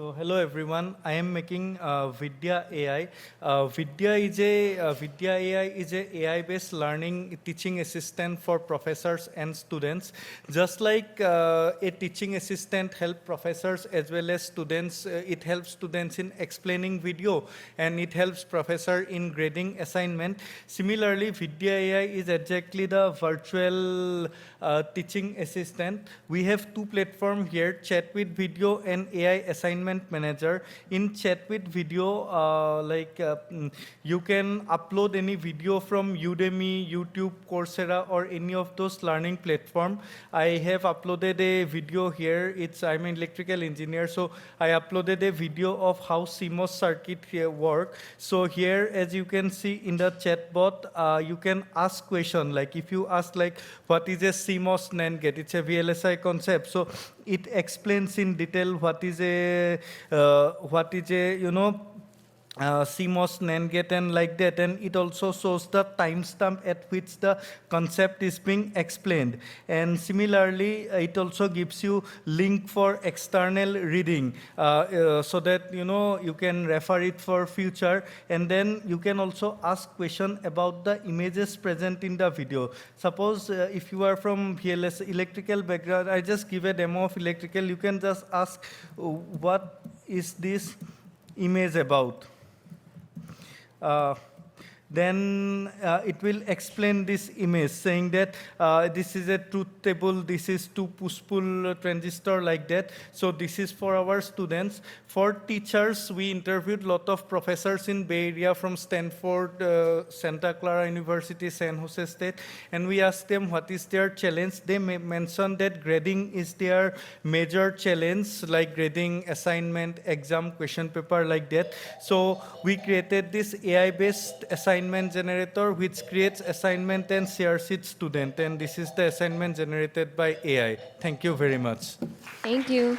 So hello everyone. I am making Vidya AI. Vidya AI is a AI-based learning teaching assistant for professors and students. Just like a teaching assistant helps professors as well as students, it helps students in explaining video and it helps professor in grading assignment. Similarly, Vidya AI is exactly the virtual teaching assistant. We have two platforms here, Chat with Video and AI Assignment Manager. In Chat with Video, you can upload any video from Udemy, YouTube, Coursera, or any of those learning platform. I have uploaded a video here. I'm an electrical engineer, so I uploaded a video of how CMOS circuit here work. So here, as you can see in the chatbot, you can ask question, like if you ask like, what is a CMOS NAND gate? It's a VLSI concept. So it explains in detail what is a CMOS NAND gate and like that, and it also shows the timestamp at which the concept is being explained. And similarly, it also gives you link for external reading so that you can refer it for future. And then you can also ask question about the images present in the video. Suppose if you are from VLS electrical background, I just give a demo of electrical. You can just ask, what is this image about? Then it will explain this image, saying that this is a truth table, this is two push-pull transistor, like that. So this is for our students. For teachers, we interviewed a lot of professors in Bay Area from Stanford, Santa Clara University, San Jose State, and we asked them what is their challenge. They mentioned that grading is their major challenge, like grading assignment, exam, question paper, like that. So we created this AI-based assignment generator which creates assignment and shares it student, and this is the assignment generated by AI. Thank you very much. Thank you.